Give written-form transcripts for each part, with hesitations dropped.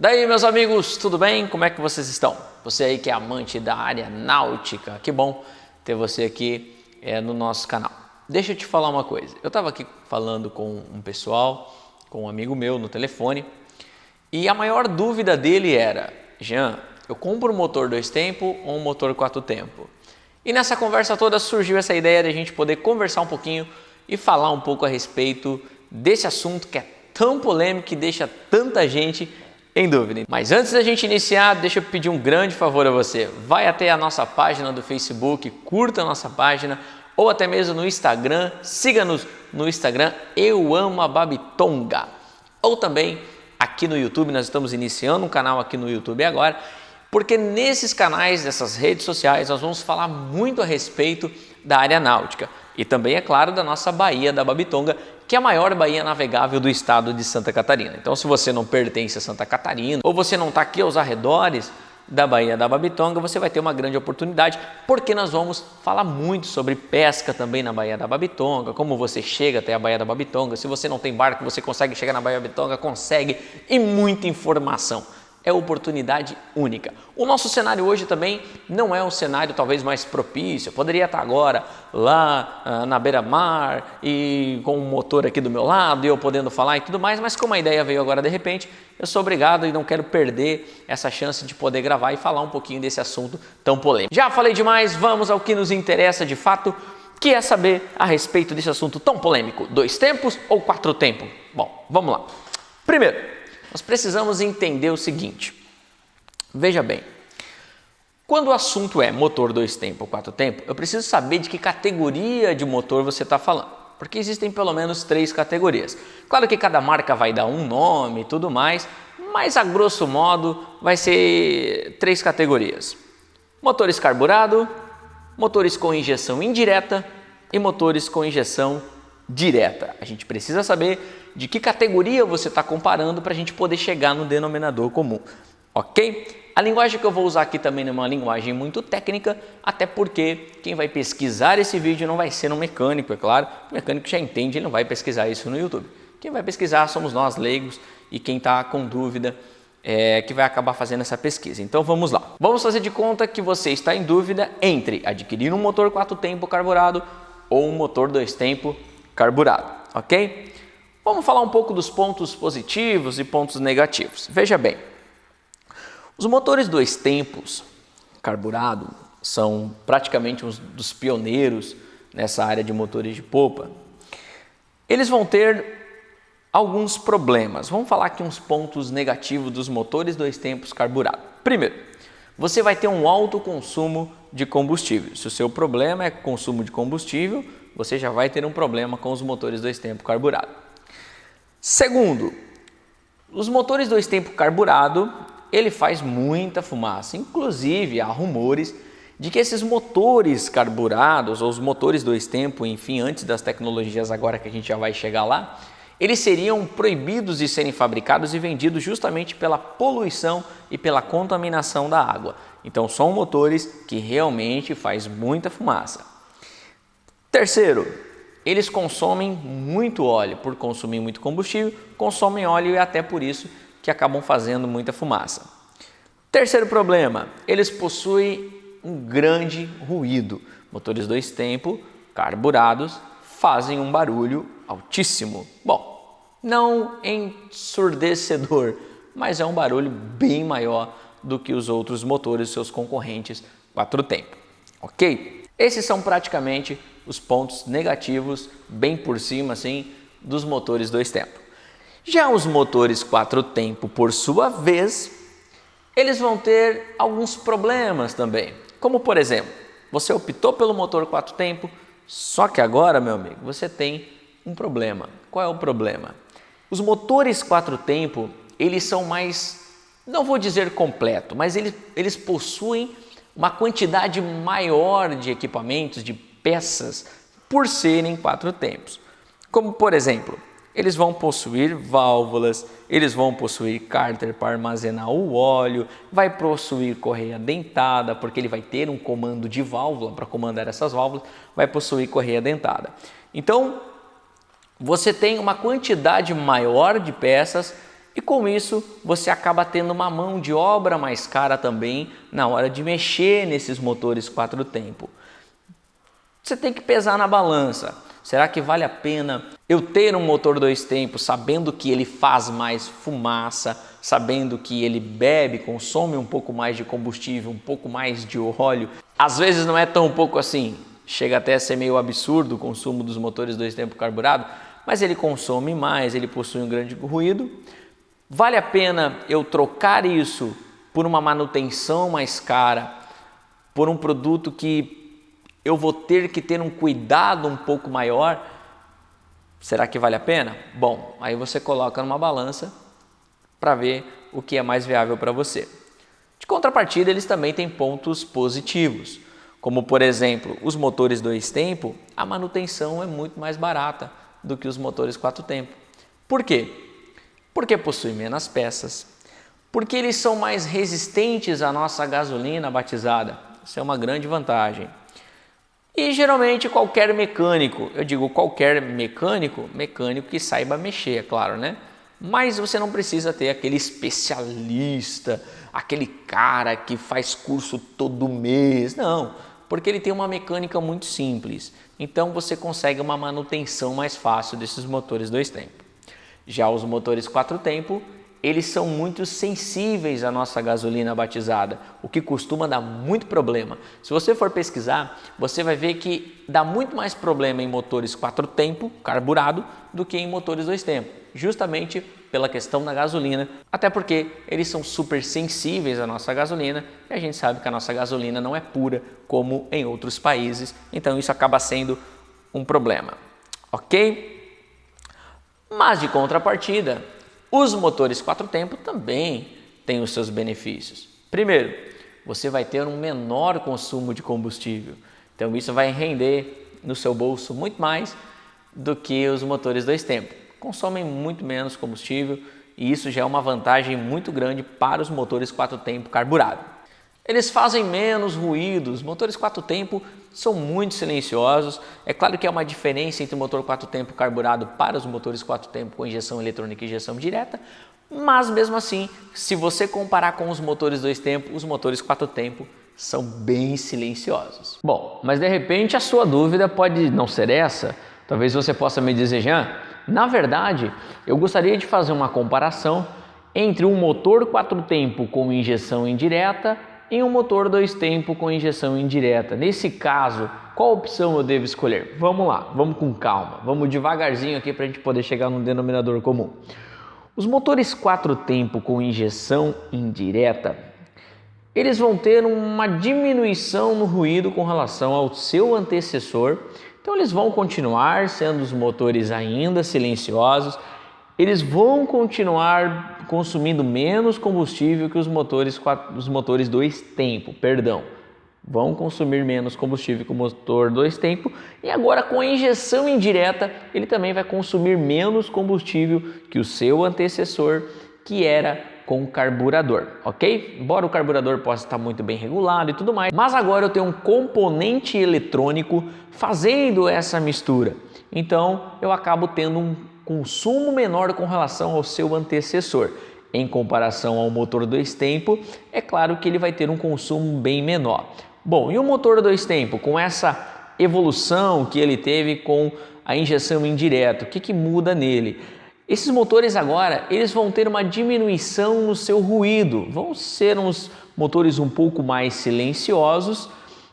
Daí, meus amigos, tudo bem? Como é que vocês estão? Você aí que é amante da área náutica, que bom ter você aqui no nosso canal. Deixa eu te falar uma coisa. Eu estava aqui falando com um pessoal, com um amigo meu no telefone, e a maior dúvida dele era: Jean, eu compro um motor 2 tempos ou um motor 4 tempos? E nessa conversa toda surgiu essa ideia de a gente poder conversar um pouquinho e falar um pouco a respeito desse assunto que é tão polêmico e deixa tanta gente em dúvida. Mas antes da gente iniciar, deixa eu pedir um grande favor a você. Vai até a nossa página do Facebook, curta a nossa página, ou até mesmo no Instagram, siga-nos no Instagram, Eu Amo a Babitonga. Ou também aqui no YouTube, nós estamos iniciando um canal aqui no YouTube agora, porque nesses canais, dessas redes sociais, nós vamos falar muito a respeito da área náutica. E também, é claro, da nossa Baía da Babitonga, que é a maior baía navegável do estado de Santa Catarina. Então, se você não pertence a Santa Catarina, ou você não está aqui aos arredores da Baía da Babitonga, você vai ter uma grande oportunidade, porque nós vamos falar muito sobre pesca também na Baía da Babitonga, como você chega até a Baía da Babitonga, se você não tem barco, você consegue chegar na Baía da Babitonga, consegue, e muita informação. É oportunidade única. O nosso cenário hoje também não é um cenário talvez mais propício. Eu poderia estar agora lá na beira-mar e com um motor aqui do meu lado e eu podendo falar e tudo mais, mas como a ideia veio agora de repente, eu sou obrigado e não quero perder essa chance de poder gravar e falar um pouquinho desse assunto tão polêmico. Já falei demais, vamos ao que nos interessa de fato, que é saber a respeito desse assunto tão polêmico. 2 tempos ou 4 tempos? Bom, vamos lá. Primeiro, nós precisamos entender o seguinte, veja bem, quando o assunto é motor 2 tempos ou 4 tempos, eu preciso saber de que categoria de motor você está falando, porque existem pelo menos 3 categorias. Claro que cada marca vai dar um nome e tudo mais, mas a grosso modo vai ser 3 categorias: motores carburado, motores com injeção indireta e motores com injeção direta. A gente precisa saber de que categoria você está comparando para a gente poder chegar no denominador comum, ok? A linguagem que eu vou usar aqui também é uma linguagem muito técnica, até porque quem vai pesquisar esse vídeo não vai ser um mecânico, é claro. O mecânico já entende, ele não vai pesquisar isso no YouTube. Quem vai pesquisar somos nós, leigos, e quem está com dúvida que vai acabar fazendo essa pesquisa. Então vamos lá. Vamos fazer de conta que você está em dúvida entre adquirir um motor 4 tempos carburado ou um motor 2 tempos carburado, ok? Vamos falar um pouco dos pontos positivos e pontos negativos. Veja bem, os motores 2 tempos carburado são praticamente um dos pioneiros nessa área de motores de polpa. Eles vão ter alguns problemas. Vamos falar aqui uns pontos negativos dos motores 2 tempos carburado. Primeiro, você vai ter um alto consumo de combustível. Se o seu problema é consumo de combustível, você já vai ter um problema com os motores 2 tempos carburado. Segundo, os motores 2 tempos carburado, ele faz muita fumaça. Inclusive, há rumores de que esses motores carburados, ou os motores 2 tempos, enfim, antes das tecnologias agora que a gente já vai chegar lá, eles seriam proibidos de serem fabricados e vendidos justamente pela poluição e pela contaminação da água. Então, são motores que realmente faz muita fumaça. Terceiro, eles consomem muito óleo. Por consumir muito combustível, consomem óleo e até por isso que acabam fazendo muita fumaça. Terceiro problema, eles possuem um grande ruído. Motores 2 tempos carburados fazem um barulho altíssimo. Bom, não ensurdecedor, mas é um barulho bem maior do que os outros motores, seus concorrentes 4 tempos, ok? Esses são praticamente os pontos negativos, bem por cima assim, dos motores 2 tempos. Já os motores 4 tempos, por sua vez, eles vão ter alguns problemas também. Como por exemplo, você optou pelo motor 4 tempos, só que agora, meu amigo, você tem um problema. Qual é o problema? Os motores 4 tempos, eles são mais, não vou dizer completo, mas eles possuem uma quantidade maior de equipamentos, de peças, por serem 4 tempos. Como por exemplo, eles vão possuir válvulas, eles vão possuir cárter para armazenar o óleo, vai possuir correia dentada, porque ele vai ter um comando de válvula para comandar essas válvulas, vai possuir correia dentada. Então, você tem uma quantidade maior de peças E com isso, você acaba tendo uma mão de obra mais cara também na hora de mexer nesses motores 4 tempos. Você tem que pesar na balança. Será que vale a pena eu ter um motor 2 tempos sabendo que ele faz mais fumaça, sabendo que ele bebe, consome um pouco mais de combustível, um pouco mais de óleo? Às vezes não é tão pouco assim, chega até a ser meio absurdo o consumo dos motores 2 tempos carburado, mas ele consome mais, ele possui um grande ruído. Vale a pena eu trocar isso por uma manutenção mais cara, por um produto que eu vou ter que ter um cuidado um pouco maior? Será que vale a pena? Bom, aí você coloca numa balança para ver o que é mais viável para você. De contrapartida, eles também têm pontos positivos, como por exemplo, os motores 2 tempos, a manutenção é muito mais barata do que os motores 4 tempos. Por quê? Porque possuem menos peças, porque eles são mais resistentes à nossa gasolina batizada. Isso é uma grande vantagem. E geralmente qualquer mecânico, eu digo qualquer mecânico que saiba mexer, é claro, né? Mas você não precisa ter aquele especialista, aquele cara que faz curso todo mês, não, porque ele tem uma mecânica muito simples. Então você consegue uma manutenção mais fácil desses motores 2 tempos. Já os motores 4 tempos, eles são muito sensíveis à nossa gasolina batizada, o que costuma dar muito problema. Se você for pesquisar, você vai ver que dá muito mais problema em motores 4 tempos carburado do que em motores 2 tempos, justamente pela questão da gasolina, até porque eles são super sensíveis à nossa gasolina e a gente sabe que a nossa gasolina não é pura como em outros países, então isso acaba sendo um problema, ok? Mas de contrapartida, os motores 4 tempos também têm os seus benefícios. Primeiro, você vai ter um menor consumo de combustível. Então isso vai render no seu bolso muito mais do que os motores 2 tempos. Consomem muito menos combustível e isso já é uma vantagem muito grande para os motores 4 tempos carburado. Eles fazem menos ruído, os motores 4 tempos são muito silenciosos. É claro que há uma diferença entre o motor 4 tempos carburado para os motores 4 tempos com injeção eletrônica e injeção direta, mas mesmo assim, se você comparar com os motores 2 tempos, os motores 4 tempos são bem silenciosos. Bom, mas de repente a sua dúvida pode não ser essa, talvez você possa me dizer, Jean, na verdade, eu gostaria de fazer uma comparação entre um motor 4 tempos com injeção indireta e um motor 2 tempos com injeção indireta. Nesse caso, qual opção eu devo escolher? Vamos lá, vamos com calma, vamos devagarzinho aqui para a gente poder chegar num denominador comum. Os motores 4 tempos com injeção indireta, eles vão ter uma diminuição no ruído com relação ao seu antecessor, então eles vão continuar sendo os motores ainda silenciosos, eles vão continuar consumindo menos combustível que os motores 2 tempos, vão consumir menos combustível que o motor 2 tempos e agora com a injeção indireta ele também vai consumir menos combustível que o seu antecessor, que era com carburador, ok? Embora o carburador possa estar muito bem regulado e tudo mais, mas agora eu tenho um componente eletrônico fazendo essa mistura, então eu acabo tendo um consumo menor com relação ao seu antecessor. Em comparação ao motor 2 tempos, é claro que ele vai ter um consumo bem menor. Bom, e o motor 2 tempos, com essa evolução que ele teve com a injeção indireta, o que muda nele? Esses motores agora, eles vão ter uma diminuição no seu ruído, vão ser uns motores um pouco mais silenciosos,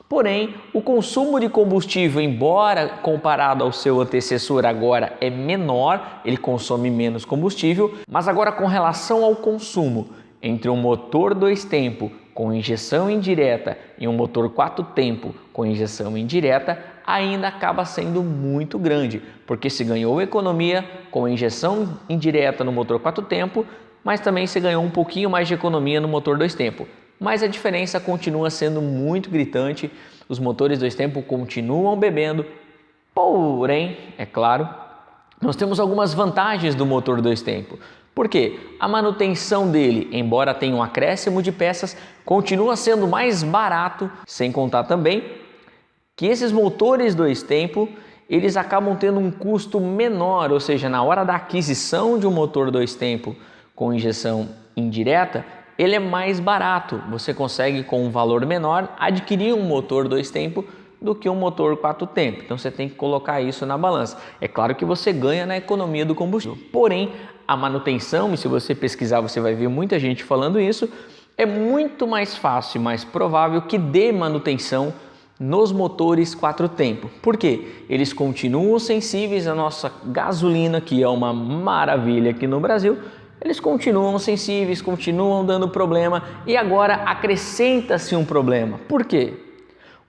porém, o consumo de combustível, embora comparado ao seu antecessor agora é menor, ele consome menos combustível, mas agora com relação ao consumo entre um motor 2 tempos com injeção indireta e um motor 4 tempos com injeção indireta, ainda acaba sendo muito grande, porque se ganhou economia com a injeção indireta no motor 4 tempos, mas também se ganhou um pouquinho mais de economia no motor 2 tempos. Mas a diferença continua sendo muito gritante, os motores 2 tempos continuam bebendo, porém, é claro, nós temos algumas vantagens do motor 2 tempos. Por quê? A manutenção dele, embora tenha um acréscimo de peças, continua sendo mais barato, sem contar também que esses motores 2 tempos, eles acabam tendo um custo menor, ou seja, na hora da aquisição de um motor 2 tempos com injeção indireta, ele é mais barato. Você consegue, com um valor menor, adquirir um motor 2 tempos do que um motor 4 tempos. Então você tem que colocar isso na balança. É claro que você ganha na economia do combustível, porém a manutenção, e se você pesquisar você vai ver muita gente falando isso, é muito mais fácil e mais provável que dê manutenção nos motores 4 tempos. Por quê? Eles continuam sensíveis à nossa gasolina, que é uma maravilha aqui no Brasil. Eles continuam sensíveis, continuam dando problema e agora acrescenta-se um problema. Por quê?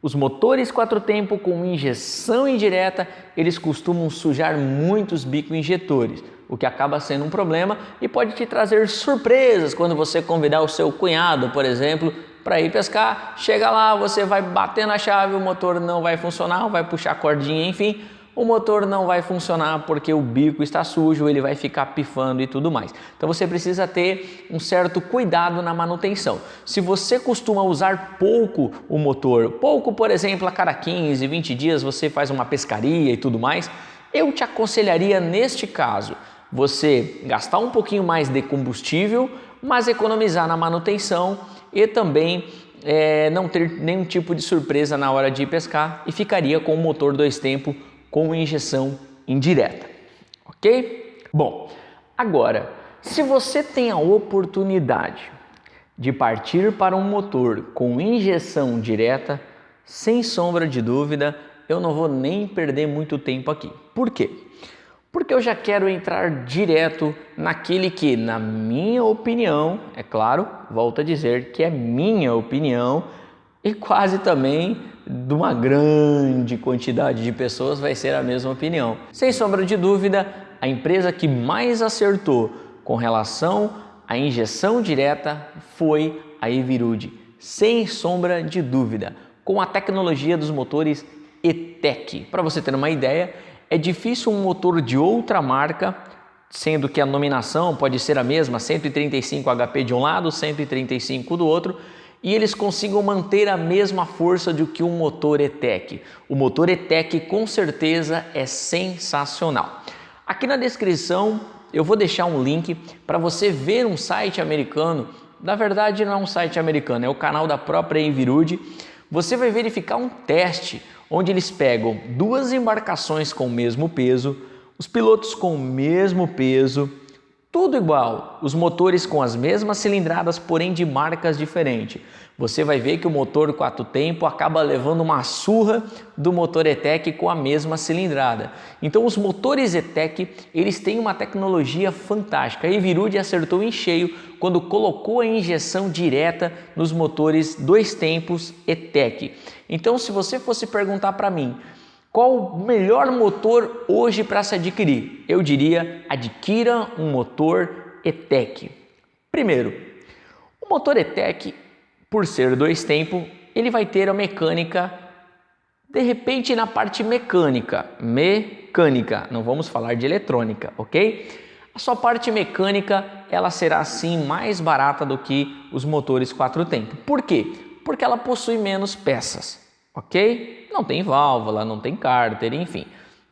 Os motores 4 tempos com injeção indireta, eles costumam sujar muitos bicos injetores, o que acaba sendo um problema e pode te trazer surpresas quando você convidar o seu cunhado, por exemplo, para ir pescar. Chega lá, você vai bater na chave, o motor não vai funcionar, vai puxar a cordinha, enfim, o motor não vai funcionar porque o bico está sujo, ele vai ficar pifando e tudo mais. Então você precisa ter um certo cuidado na manutenção. Se você costuma usar pouco o motor, pouco, por exemplo, a cada 15, 20 dias você faz uma pescaria e tudo mais, eu te aconselharia neste caso você gastar um pouquinho mais de combustível, mas economizar na manutenção e também não ter nenhum tipo de surpresa na hora de ir pescar e ficaria com o motor 2 tempos com injeção indireta, ok? Bom, agora, se você tem a oportunidade de partir para um motor com injeção direta, sem sombra de dúvida, eu não vou nem perder muito tempo aqui. Por quê? Porque eu já quero entrar direto naquele que, na minha opinião, é claro, volto a dizer que é minha opinião e quase também de uma grande quantidade de pessoas vai ser a mesma opinião. Sem sombra de dúvida, a empresa que mais acertou com relação à injeção direta foi a Evirudi. Sem sombra de dúvida, com a tecnologia dos motores E-TEC. Para você ter uma ideia, é difícil um motor de outra marca, sendo que a nominação pode ser a mesma, 135 HP de um lado, 135 do outro, e eles consigam manter a mesma força do que um motor E-TEC. O motor E-TEC com certeza é sensacional. Aqui na descrição eu vou deixar um link para você ver um site americano. Na verdade não é um site americano, é o canal da própria Evirudi. Você vai verificar um teste onde eles pegam 2 embarcações com o mesmo peso, os pilotos com o mesmo peso, tudo igual, os motores com as mesmas cilindradas, porém de marcas diferentes. Você vai ver que o motor 4 tempos acaba levando uma surra do motor E-TEC com a mesma cilindrada. Então os motores E-TEC, eles têm uma tecnologia fantástica. A Evirudi acertou em cheio quando colocou a injeção direta nos motores 2 tempos E-TEC. Então se você fosse perguntar para mim, qual o melhor motor hoje para se adquirir? Eu diria, adquira um motor E-TEC. Primeiro, o motor E-TEC, por ser 2 tempos, ele vai ter a mecânica, de repente na parte mecânica, não vamos falar de eletrônica, ok? A sua parte mecânica, ela será sim mais barata do que os motores 4 tempos. Por quê? Porque ela possui menos peças. Ok? Não tem válvula, não tem cárter, enfim,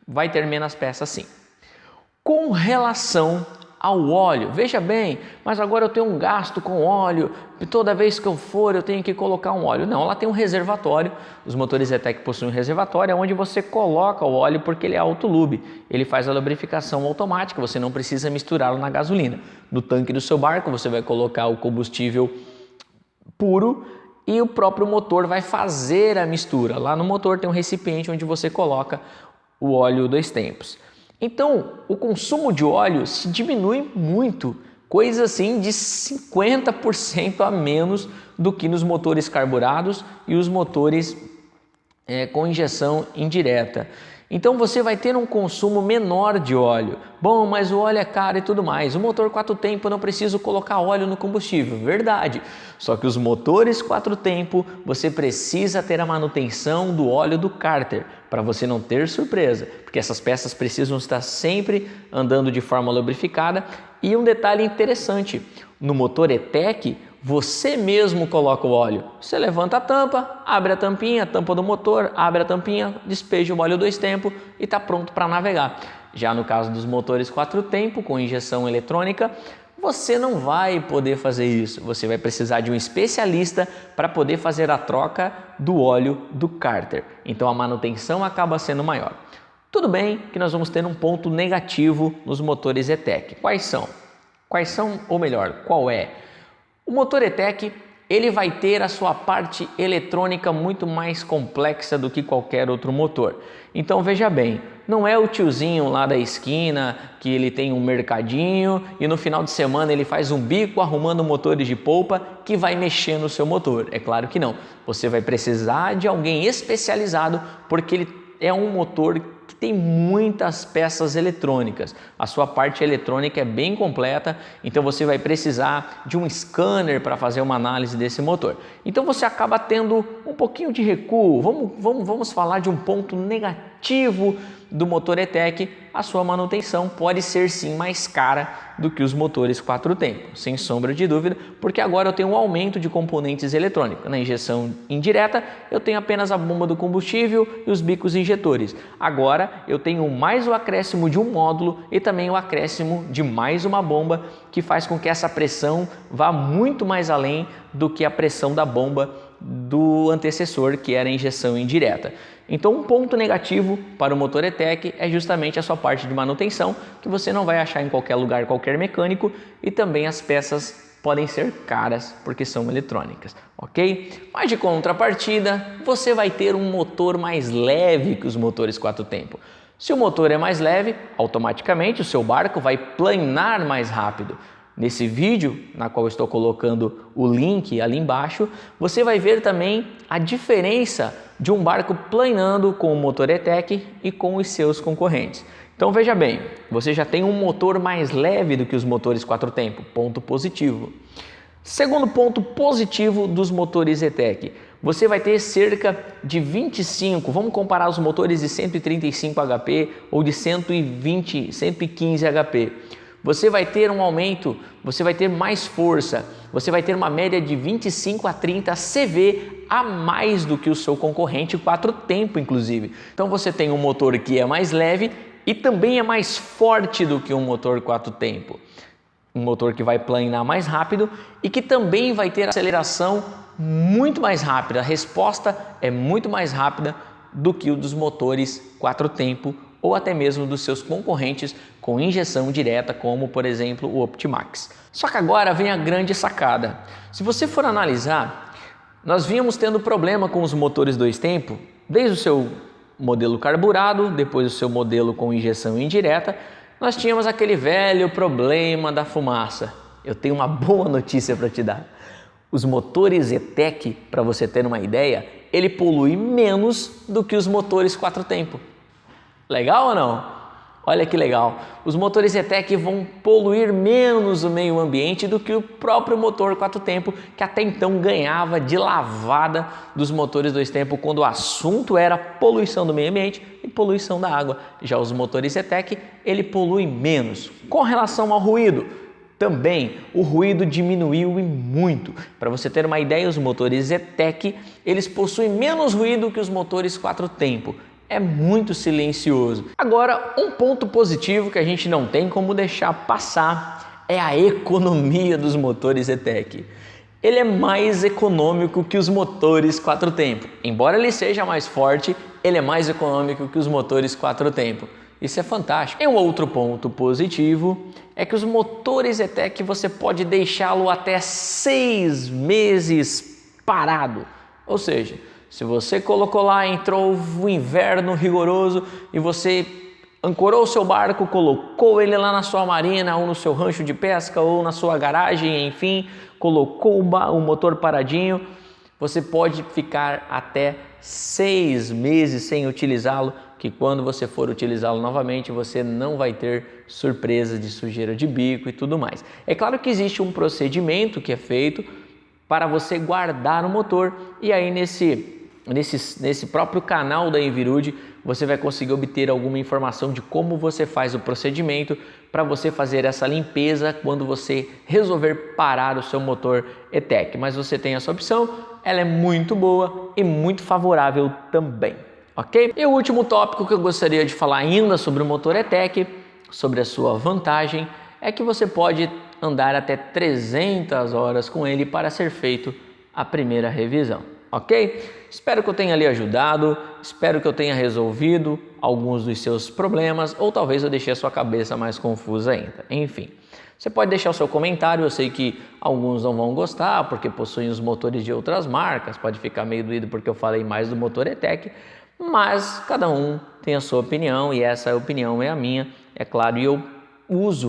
vai ter menos peças sim. Com relação ao óleo, veja bem, mas agora eu tenho um gasto com óleo, e toda vez que eu for eu tenho que colocar um óleo. Não, ela tem um reservatório, os motores E-TEC possuem um reservatório onde você coloca o óleo porque ele é autolube, ele faz a lubrificação automática, você não precisa misturá-lo na gasolina. No tanque do seu barco você vai colocar o combustível puro, e o próprio motor vai fazer a mistura. Lá no motor tem um recipiente onde você coloca o óleo 2 tempos. Então, o consumo de óleo se diminui muito, coisa assim de 50% a menos do que nos motores carburados e os motores com injeção indireta. Então você vai ter um consumo menor de óleo. Bom, mas o óleo é caro e tudo mais. O motor 4 tempos eu não preciso colocar óleo no combustível. Verdade. Só que os motores 4 tempos você precisa ter a manutenção do óleo do cárter para você não ter surpresa, porque essas peças precisam estar sempre andando de forma lubrificada. E um detalhe interessante, no motor E-TEC você mesmo coloca o óleo. Você levanta a tampa, abre a tampinha, a tampa do motor, abre a tampinha, despeja o óleo 2 tempos e está pronto para navegar. Já no caso dos motores 4 tempos com injeção eletrônica, você não vai poder fazer isso. Você vai precisar de um especialista para poder fazer a troca do óleo do cárter. Então a manutenção acaba sendo maior. Tudo bem que nós vamos ter um ponto negativo nos motores E-TEC. Quais são? Ou melhor, qual é? O motor E-TEC, ele vai ter a sua parte eletrônica muito mais complexa do que qualquer outro motor. Então veja bem, não é o tiozinho lá da esquina que ele tem um mercadinho e no final de semana ele faz um bico arrumando motores de polpa que vai mexer no seu motor. É claro que não. Você vai precisar de alguém especializado porque ele é um motor que tem muitas peças eletrônicas. A sua parte eletrônica é bem completa, então você vai precisar de um scanner para fazer uma análise desse motor. Então você acaba tendo um pouquinho de recuo. Vamos falar de um ponto negativo do motor E-TEC. A sua manutenção pode ser sim mais cara do que os motores 4 tempos, sem sombra de dúvida, porque agora eu tenho um aumento de componentes eletrônicos. Na injeção indireta eu tenho apenas a bomba do combustível e os bicos injetores. Agora eu tenho mais o acréscimo de um módulo e também o acréscimo de mais uma bomba que faz com que essa pressão vá muito mais além do que a pressão da bomba do antecessor, que era a injeção indireta. Então um ponto negativo para o motor E-TEC é justamente a sua parte de manutenção, que você não vai achar em qualquer lugar, qualquer mecânico, e também as peças podem ser caras porque são eletrônicas, ok? Mas de contrapartida, você vai ter um motor mais leve que os motores 4 tempos. Se o motor é mais leve, automaticamente o seu barco vai planar mais rápido. Nesse vídeo, na qual eu estou colocando o link ali embaixo, você vai ver também a diferença de um barco planando com o motor E-TEC e com os seus concorrentes. Então veja bem, você já tem um motor mais leve do que os motores 4 tempos, ponto positivo. Segundo ponto positivo dos motores E-TEC, você vai ter cerca de 25, vamos comparar os motores de 135 HP ou de 120, 115 HP. Você vai ter um aumento, você vai ter mais força, você vai ter uma média de 25 a 30 CV a mais do que o seu concorrente 4 tempos, inclusive. Então você tem um motor que é mais leve e também é mais forte do que um motor 4 tempos. Um motor que vai planar mais rápido e que também vai ter aceleração muito mais rápida. A resposta é muito mais rápida do que o dos motores 4 tempos ou até mesmo dos seus concorrentes com injeção direta, como por exemplo o Optimax. Só que agora vem a grande sacada. Se você for analisar, nós vínhamos tendo problema com os motores 2 tempos, desde o seu modelo carburado, depois o seu modelo com injeção indireta, nós tínhamos aquele velho problema da fumaça. Eu tenho uma boa notícia para te dar. Os motores E-TEC, para você ter uma ideia, ele polui menos do que os motores 4 tempos. Legal ou não? Olha que legal. Os motores E-TEC vão poluir menos o meio ambiente do que o próprio motor 4 tempos, que até então ganhava de lavada dos motores 2 tempos quando o assunto era poluição do meio ambiente e poluição da água. Já os motores E-TEC, ele polui menos. Com relação ao ruído, também o ruído diminuiu e muito. Para você ter uma ideia, os motores E-TEC, eles possuem menos ruído que os motores 4 tempos. É muito silencioso. Agora, um ponto positivo que a gente não tem como deixar passar é a economia dos motores E-TEC. Ele é mais econômico que os motores 4 tempos. Embora ele seja mais forte, ele é mais econômico que os motores 4 tempos. Isso é fantástico. E um outro ponto positivo é que os motores E-TEC você pode deixá-lo até 6 meses parado. Ou seja, se você colocou lá, entrou o inverno rigoroso e você ancorou o seu barco, colocou ele lá na sua marina ou no seu rancho de pesca ou na sua garagem, enfim, colocou o motor paradinho, você pode ficar até 6 meses sem utilizá-lo, que quando você for utilizá-lo novamente, você não vai ter surpresa de sujeira de bico e tudo mais. É claro que existe um procedimento que é feito para você guardar o motor e aí nesse próprio canal da Envirude você vai conseguir obter alguma informação de como você faz o procedimento para você fazer essa limpeza quando você resolver parar o seu motor E-TEC. Mas você tem essa opção, ela é muito boa e muito favorável também, ok? E o último tópico que eu gostaria de falar ainda sobre o motor E-TEC, sobre a sua vantagem, é que você pode andar até 300 horas com ele para ser feito a primeira revisão, ok? Espero que eu tenha lhe ajudado, espero que eu tenha resolvido alguns dos seus problemas ou talvez eu deixei a sua cabeça mais confusa ainda. Enfim, você pode deixar o seu comentário, eu sei que alguns não vão gostar porque possuem os motores de outras marcas, pode ficar meio doído porque eu falei mais do motor E-TEC, mas cada um tem a sua opinião e essa opinião é a minha, é claro, e eu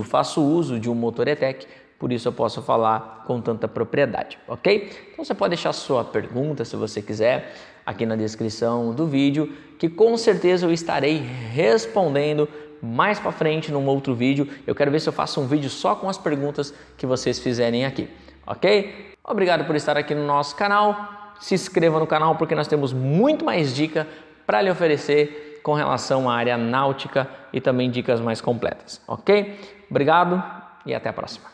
faço uso de um motor E-TEC, por isso eu posso falar com tanta propriedade, ok? Então você pode deixar sua pergunta, se você quiser, aqui na descrição do vídeo, que com certeza eu estarei respondendo mais para frente num outro vídeo. Eu quero ver se eu faço um vídeo só com as perguntas que vocês fizerem aqui, ok? Obrigado por estar aqui no nosso canal, se inscreva no canal porque nós temos muito mais dica para lhe oferecer com relação à área náutica e também dicas mais completas, ok? Obrigado e até a próxima.